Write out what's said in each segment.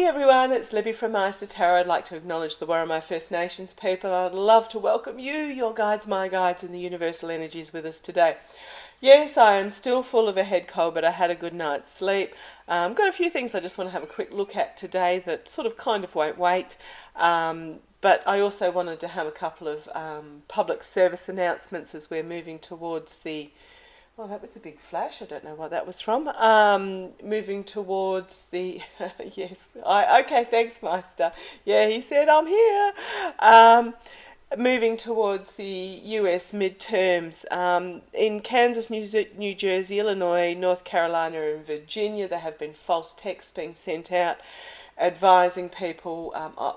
everyone, it's Libby from Meister Tarot. I'd like to acknowledge the Warramah First Nations people. I'd love to welcome you, your guides, my guides, and the universal energies with us today. Yes, I am still full of a head cold, but I had a good night's sleep. Got a few things I just want to have a quick look at today that sort of kind of won't wait. But I also wanted to have a couple of public service announcements as we're moving towards the... Oh, that was a big flash. I don't know what that was from. Moving towards the... yes. Okay, thanks, Meister. Yeah, he said, I'm here. Moving towards the US midterms. In Kansas, New Jersey, Illinois, North Carolina and Virginia, there have been false texts being sent out advising people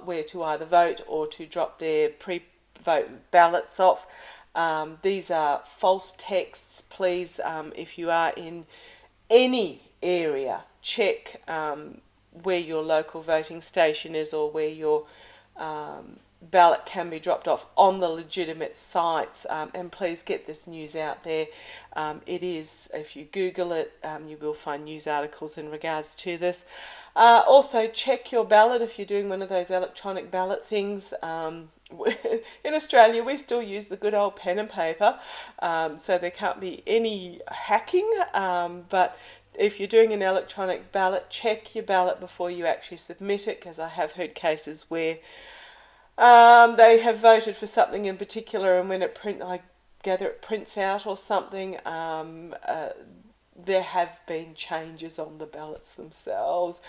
where to either vote or to drop their pre-vote ballots off. These are false texts. Please, if you are in any area, check where your local voting station is or where your ballot can be dropped off on the legitimate sites, and please get this news out there. It is, if you Google it, you will find news articles in regards to this. Also, check your ballot if you're doing one of those electronic ballot things. In Australia, we still use the good old pen and paper, so there can't be any hacking, but if you're doing an electronic ballot, check your ballot before you actually submit it, because I have heard cases where they have voted for something in particular, and when I gather it prints out or something, there have been changes on the ballots themselves.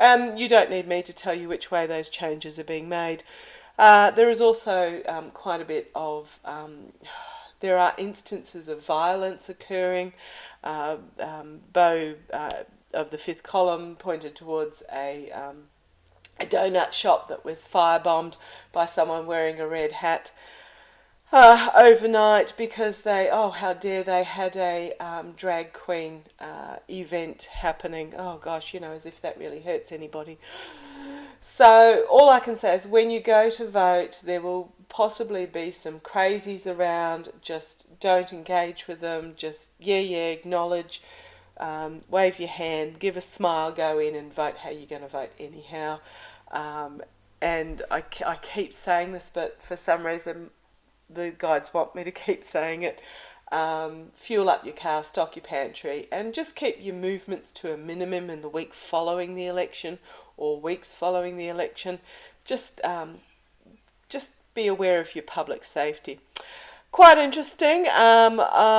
You don't need me to tell you which way those changes are being made. There is also quite a bit of... there are instances of violence occurring. Beau of the fifth column pointed towards a donut shop that was firebombed by someone wearing a red hat overnight because they, oh how dare they, had a drag queen event happening. Oh gosh, you know, as if that really hurts anybody. So all I can say is when you go to vote, there will possibly be some crazies around. Just don't engage with them. Just acknowledge, wave your hand, give a smile, go in and vote how you're going to vote anyhow. And I keep saying this, but for some reason the guides want me to keep saying it. Fuel up your car, stock your pantry, and just keep your movements to a minimum in the week following the election or weeks following the election. Just be aware of your public safety. Quite interesting. IPG,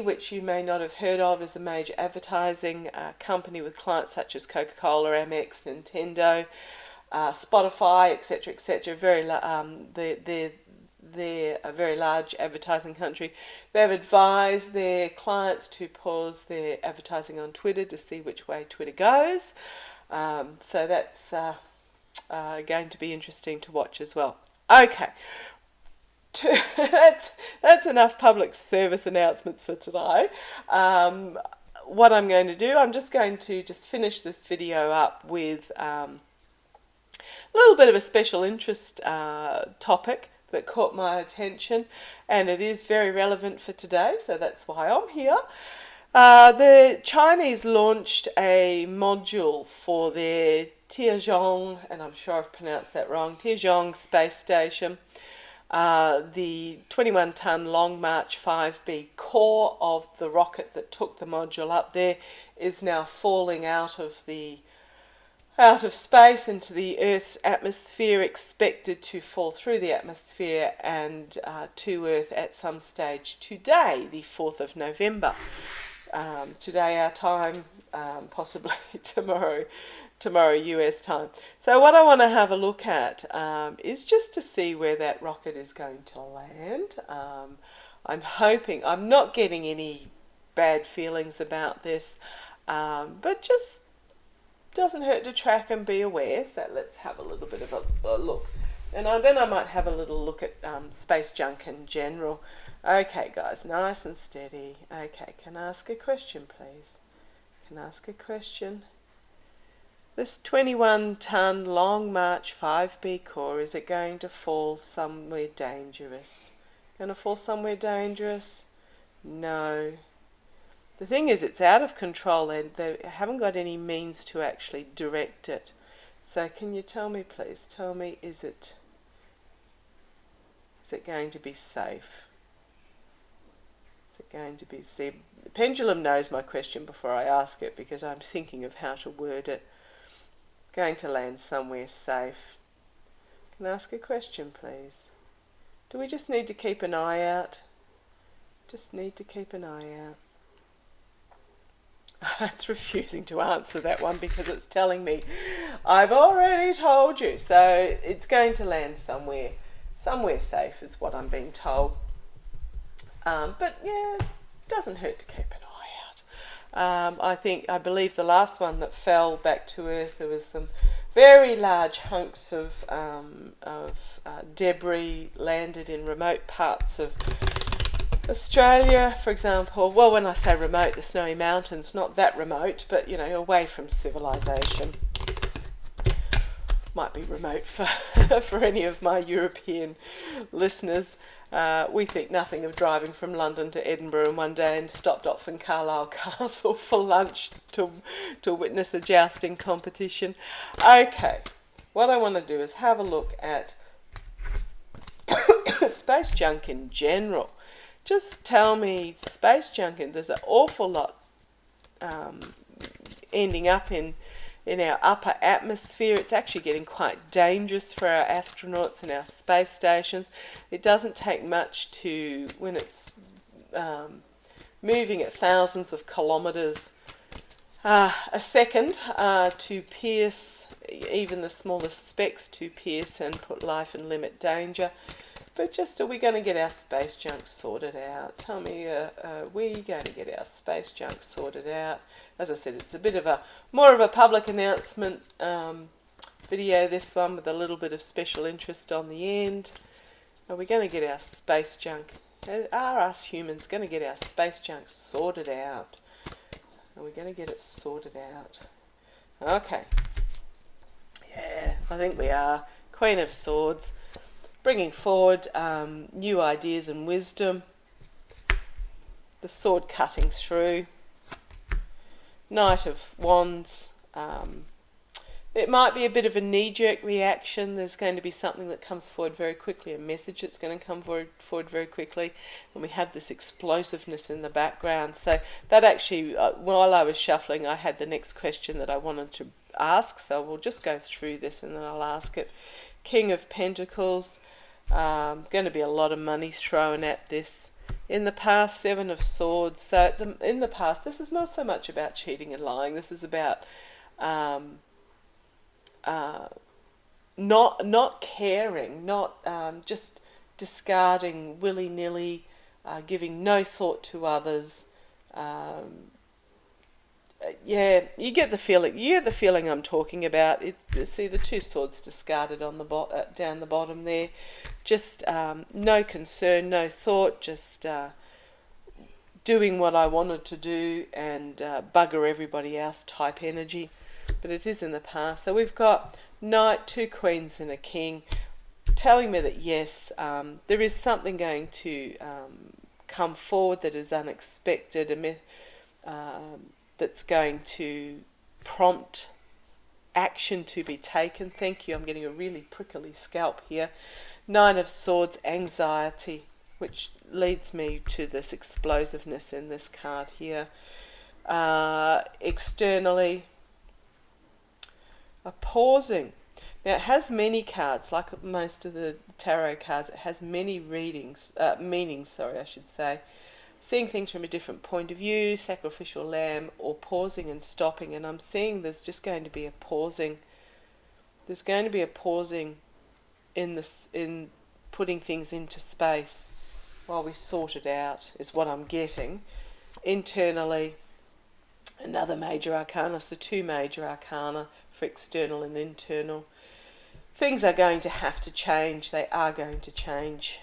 which you may not have heard of, is a major advertising company with clients such as Coca-Cola, Amex, Nintendo, Spotify, etc., etc. They're a very large advertising country. They've advised their clients to pause their advertising on Twitter to see which way Twitter goes. So that's going to be interesting to watch as well. Okay. That's enough public service announcements for today. What I'm going to do, I'm just going to finish this video up with a little bit of a special interest topic that caught my attention, and it is very relevant for today, so that's why I'm here. The Chinese launched a module for their Tianzhong, and I'm sure I've pronounced that wrong, Tianzhong space station. The 21-ton Long March 5B core of the rocket that took the module up there is now falling out of space into the Earth's atmosphere, expected to fall through the atmosphere and to Earth at some stage today, the 4th of November. Today our time, possibly tomorrow US time. So what I want to have a look at is just to see where that rocket is going to land. I'm hoping, I'm not getting any bad feelings about this, but just doesn't hurt to track and be aware. So let's have a little bit of a look. And then I might have a little look at space junk in general. Okay, guys, nice and steady. Okay, can I ask a question, please? Can I ask a question? This 21-ton Long March 5B core, is it going to fall somewhere dangerous? Going to fall somewhere dangerous? No. The thing is, it's out of control. They haven't got any means to actually direct it. So can you tell me, please? Tell me, is it going to be safe? Is it going to be... See, the pendulum knows my question before I ask it because I'm thinking of how to word it. Going to land somewhere safe. Can I ask a question, please? Do we just need to keep an eye out? Just need to keep an eye out. It's refusing to answer that one because it's telling me I've already told you. So it's going to land somewhere safe is what I'm being told. But yeah, it doesn't hurt to keep an eye out. I believe the last one that fell back to Earth, there was some very large hunks of debris landed in remote parts of Australia, for example. Well, when I say remote, the Snowy Mountains, not that remote, but, away from civilization. Might be remote for, for any of my European listeners. We think nothing of driving from London to Edinburgh in one day and stopped off in Carlisle Castle for lunch to witness a jousting competition. Okay, what I want to do is have a look at space junk in general. Just tell me, space junk, and there's an awful lot ending up in our upper atmosphere. It's actually getting quite dangerous for our astronauts and our space stations. It doesn't take much when it's moving at thousands of kilometres a second, to pierce even the smallest specks, to pierce and put life in limit danger. But just, are we going to get our space junk sorted out? Tell me, are we going to get our space junk sorted out? As I said, it's a bit of more of a public announcement video, this one, with a little bit of special interest on the end. Are we going to get our space junk? Are us humans going to get our space junk sorted out? Are we going to get it sorted out? Okay. Yeah, I think we are. Queen of Swords. Bringing forward new ideas and wisdom. The sword cutting through. Knight of Wands. It might be a bit of a knee-jerk reaction. There's going to be something that comes forward very quickly, a message that's going to come forward very quickly, and we have this explosiveness in the background. So that actually, while I was shuffling, I had the next question that I wanted to ask, so we'll just go through this and then I'll ask it. King of Pentacles. Going to be a lot of money thrown at this. In the past, Seven of Swords. So in the past, this is not so much about cheating and lying. This is about not caring, not just discarding willy-nilly, giving no thought to others. Yeah, you get the feeling. You get the feeling I'm talking about. See the two swords discarded on the down the bottom there. Just no concern, no thought. Just doing what I wanted to do and bugger everybody else type energy. But it is in the past. So we've got Knight, two Queens and a King, telling me that yes, there is something going to come forward that is unexpected. That's going to prompt action to be taken. Thank you. I'm getting a really prickly scalp here. Nine of Swords, anxiety, which leads me to this explosiveness in this card here. Externally, a pausing. Now it has many cards, like most of the tarot cards. It has many meanings, I should say. Seeing things from a different point of view, sacrificial lamb, or pausing and stopping. And I'm seeing there's just going to be a pausing. There's going to be a pausing in putting things into space while we sort it out, is what I'm getting. Internally, another major arcana. So two major arcana for external and internal. Things are going to have to change. They are going to change.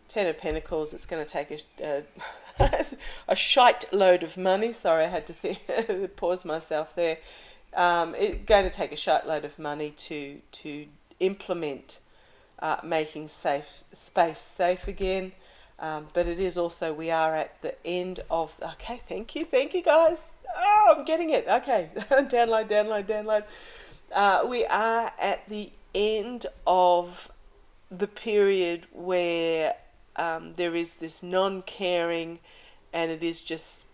Ten of Pentacles, it's going to take a shite load of money. Sorry, I had to pause myself there. It's going to take a shite load of money to implement making space safe again. But it is also, we are at the end of, okay, thank you guys. Oh, I'm getting it. Okay, download. We are at the end of the period where there is this non-caring, and it is just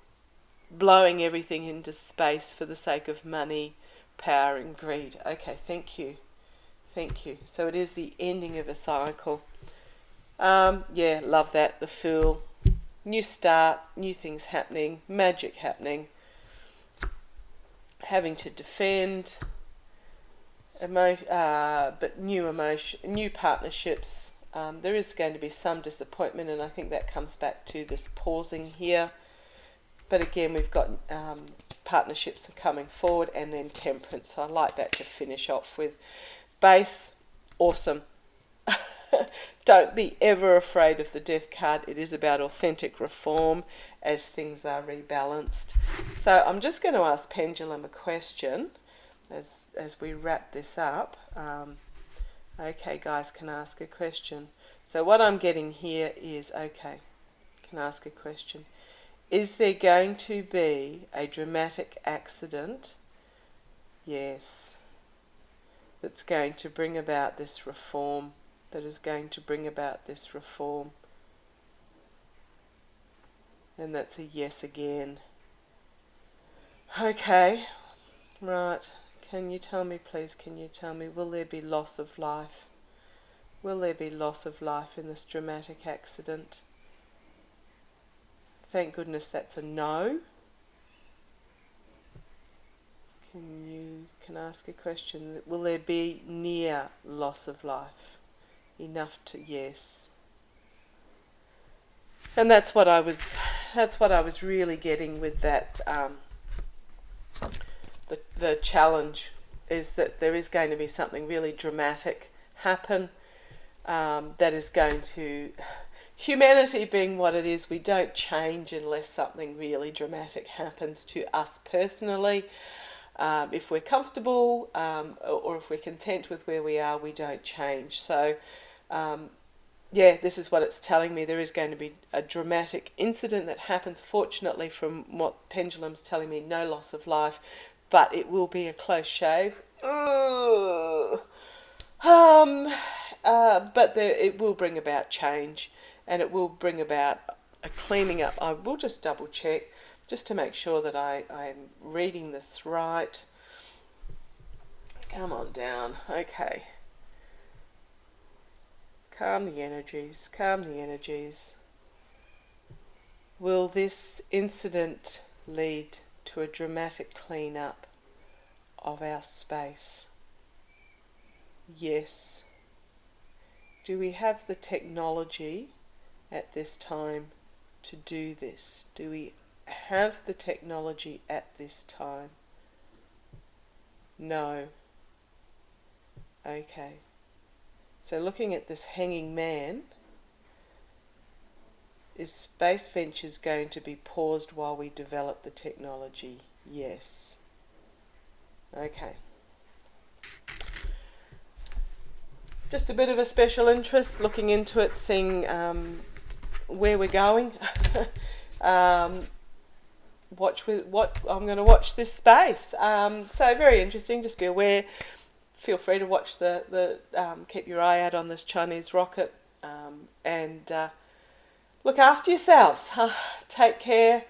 blowing everything into space for the sake of money, power and greed. Okay, thank you. So it is the ending of a cycle. Yeah, love that. The Fool. New start, new things happening, magic happening. Having to defend, but new partnerships. There is going to be some disappointment, and I think that comes back to this pausing here. But again, we've got partnerships are coming forward, and then Temperance. So I like that to finish off with. Base, awesome. Don't be ever afraid of the Death card. It is about authentic reform as things are rebalanced. So I'm just going to ask Pendulum a question as we wrap this up. Okay, guys, can ask a question. So what I'm getting here is, okay, can ask a question. Is there going to be a dramatic accident? Yes. That's going to bring about this reform. That is going to bring about this reform. And that's a yes again. Okay, right. Can you tell me, please, will there be loss of life? Will there be loss of life in this dramatic accident? Thank goodness that's a no. Can ask a question. Will there be near loss of life? Enough to yes. And that's what I was really getting with that. The challenge is that there is going to be something really dramatic happen. That is going to, humanity being what it is, we don't change unless something really dramatic happens to us personally. If we're comfortable or if we're content with where we are, we don't change. So yeah, this is what it's telling me. There is going to be a dramatic incident that happens. Fortunately, from what Pendulum's telling me, no loss of life, but it will be a close shave. But it will bring about change, and it will bring about a cleaning up. I will just double check, just to make sure that I'm reading this right. Come on down. Okay. Calm the energies. Will this incident lead to a dramatic clean-up of our space? Yes. Do we have the technology at this time to do this? Do we have the technology at this time? No. Okay. So looking at this hanging man, is Space Ventures going to be paused while we develop the technology? Yes. Okay. Just a bit of a special interest, looking into it, seeing where we're going. I'm going to watch this space. So very interesting. Just be aware. Feel free to watch keep your eye out on this Chinese rocket, and look after yourselves. Take care.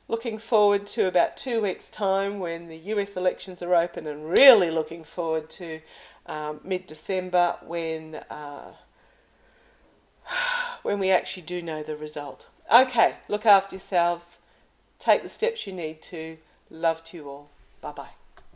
Looking forward to about 2 weeks' time when the US elections are open, and really looking forward to mid-December when we actually do know the result. Okay, look after yourselves. Take the steps you need to. Love to you all. Bye-bye.